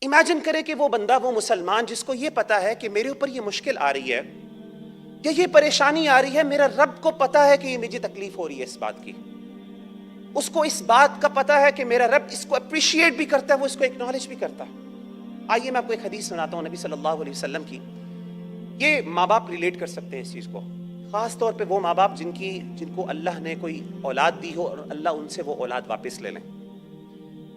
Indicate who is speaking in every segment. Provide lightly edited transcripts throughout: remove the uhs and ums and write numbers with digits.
Speaker 1: Imagine کرے کہ وہ بندہ، وہ مسلمان جس کو یہ پتا ہے کہ میرے اوپر یہ مشکل آ رہی ہے یا یہ پریشانی آ رہی ہے، میرا رب کو پتا ہے کہ یہ مجھے تکلیف ہو رہی ہے اس بات کی، اس کو اس بات کا پتا ہے کہ میرا رب اس کو اپریشیٹ بھی کرتا ہے، وہ اس کو اکنالج بھی کرتا ہے۔ آئیے میں آپ کو ایک حدیث سناتا ہوں نبی صلی اللہ علیہ وسلم کی۔ یہ ماں باپ ریلیٹ کر سکتے ہیں اس چیز کو، خاص طور پہ وہ ماں باپ جن کو اللہ نے کوئی اولاد دی ہو اور اللہ ان سے وہ اولاد واپس لے لیں۔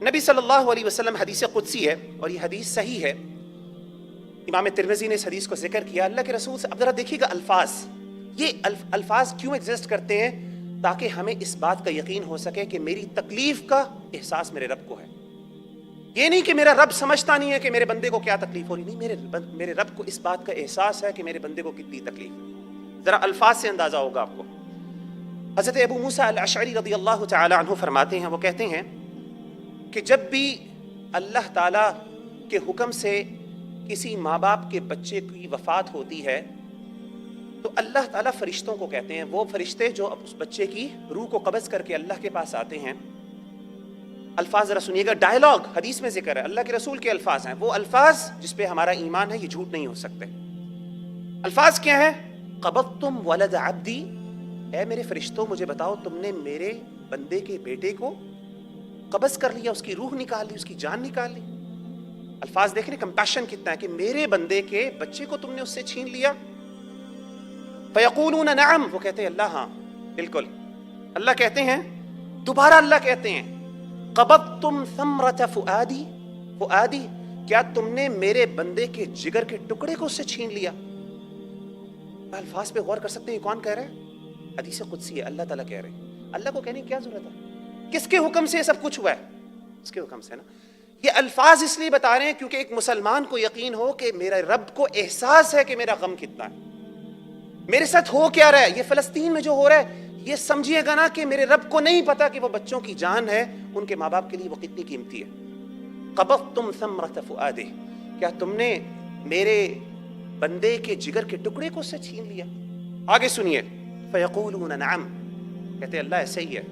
Speaker 1: نبی صلی اللہ علیہ وسلم، حدیث قدسی ہے اور یہ حدیث صحیح ہے، امام ترمذی نے اس حدیث کو ذکر کیا۔ اللہ کے رسول سے اب ذرا دیکھیے گا الفاظ، یہ الفاظ کیوں ایگزسٹ کرتے ہیں؟ تاکہ ہمیں اس بات کا یقین ہو سکے کہ میری تکلیف کا احساس میرے رب کو ہے۔ یہ نہیں کہ میرا رب سمجھتا نہیں ہے کہ میرے بندے کو کیا تکلیف ہو رہی، نہیں، میرے رب کو اس بات کا احساس ہے کہ میرے بندے کو کتنی تکلیف ہے۔ ذرا الفاظ سے اندازہ ہوگا آپ کو۔ حضرت ابو موسیٰ الاشعری رضی اللہ تعالی عنہ فرماتے ہیں، وہ کہتے ہیں کہ جب بھی اللہ تعالیٰ کے حکم سے کسی ماں باپ کے بچے کی وفات ہوتی ہے تو اللہ تعالیٰ فرشتوں کو کہتے ہیں، وہ فرشتے جو اس بچے کی روح کو قبض کر کے اللہ کے پاس آتے ہیں۔ الفاظ ذرا سنیے گا، ڈائلاگ حدیث میں ذکر ہے، اللہ کے رسول کے الفاظ ہیں، وہ الفاظ جس پہ ہمارا ایمان ہے، یہ جھوٹ نہیں ہو سکتے۔ الفاظ کیا ہیں؟ قبضتم ولد عبدی، اے میرے فرشتوں مجھے بتاؤ تم نے میرے بندے کے بیٹے کو قبض کر لیا، اس کی روح نکال لی، اس کی جان نکال لی۔ الفاظ دیکھ رہے کمپیشن کتنا ہے کہ میرے بندے کے بچے کو تم نے اس سے چھین لیا۔ فیقولون نعم، وہ کہتے ہیں اللہ ہاں بالکل۔ اللہ کہتے ہیں، دوبارہ اللہ کہتے ہیں قبضتم ثمرۃ فؤادی، فؤادی کیا تم نے میرے بندے کے جگر کے ٹکڑے کو اس سے چھین لیا؟ الفاظ پہ غور کر سکتے ہیں، کون کہہ رہا ہے؟ حدیث قدسی ہے، اللہ تعالیٰ کہہ رہے ہیں۔ اللہ کو کہنے کی کیا ضرورت ہے؟ کس کے حکم سے یہ سب کچھ ہوا ہے؟ اس کے حکم سے نا۔ یہ الفاظ اس لیے بتا رہے ہیں کیونکہ ایک مسلمان کو یقین ہو کہ میرا رب کو احساس ہے کہ میرا غم کتنا ہے، میرے ساتھ ہو کیا رہا ہے، یہ فلسطین میں جو ہو رہا ہے، یہ سمجھیے گا نا کہ میرے رب کو نہیں پتا کہ وہ بچوں کی جان ہے، ان کے ماں باپ کے لیے وہ کتنی قیمتی ہے۔ قبضتم ثمرۃ فؤادہ، کیا تم نے میرے بندے کے جگر کے ٹکڑے کو اس سے چھین لیا؟ آگے سنیے، فیقولون نعم، کہتے ہیں اللہ ایسے ہی ہے۔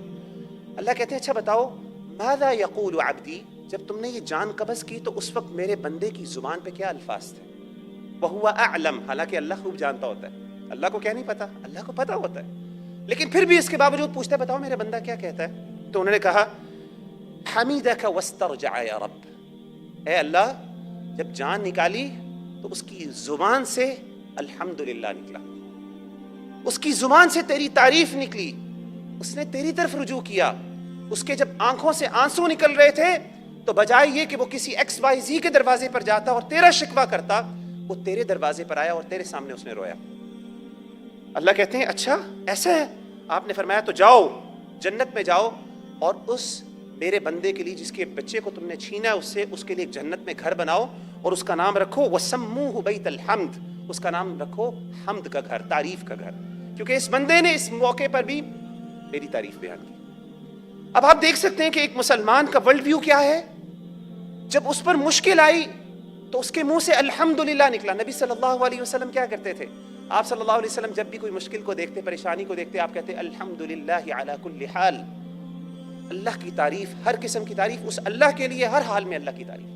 Speaker 1: اللہ کہتے ہیں اچھا بتاؤ ماذا یقول عبدی، جب تم نے یہ جان قبض کی تو اس وقت میرے بندے کی زبان پہ کیا الفاظ تھے؟ وہو اعلم، حالانکہ اللہ خوب جانتا ہوتا ہے، اللہ کو کیا نہیں پتا، اللہ کو پتا ہوتا ہے، لیکن پھر بھی اس کے باوجود پوچھتا ہے بتاؤ میرا بندہ کیا کہتا ہے؟ تو انہوں نے کہا حمیدک واسترجع یا رب، اے اللہ جب جان نکالی تو اس کی زبان سے الحمدللہ نکلا، اس کی زبان سے تیری تعریف نکلی، اس نے تیری طرف رجوع کیا۔ اس کے جب آنکھوں سے آنسو نکل رہے تھے تو بجائے یہ کہ وہ کسی ایکس وائی زی کے دروازے پر جاتا اور تیرا شکوہ کرتا، وہ تیرے دروازے پر آیا اور تیرے سامنے اس نے رویا۔ اللہ کہتے ہیں اچھا ایسا ہے؟ آپ نے فرمایا تو جاؤ جنت میں جاؤ اور اس میرے بندے کے لیے جس کے بچے کو تم نے چھینا ہے اس کے لیے ایک جنت میں گھر بناؤ اور اس کا نام رکھو وَسَمُّوهُ بَيْتَ الْحَمْدِ، اس کا نام رکھو حمد کا گھر، تعریف کا گھر، کیونکہ اس بندے نے اس موقع پر بھی میری تعریف بیان کی۔ اب آپ دیکھ سکتے ہیں کہ ایک مسلمان کا ورلڈ ویو کیا ہے۔ جب اس پر مشکل آئی تو اس کے منہ سے الحمدللہ نکلا۔ نبی صلی اللہ علیہ وسلم کیا کرتے تھے؟ آپ صلی اللہ علیہ وسلم جب بھی کوئی مشکل کو دیکھتے، پریشانی کو دیکھتے، آپ کہتے الحمدللہ علی کل حال، اللہ کی تعریف، ہر قسم کی تعریف اس اللہ کے لیے، ہر حال میں اللہ کی تعریف۔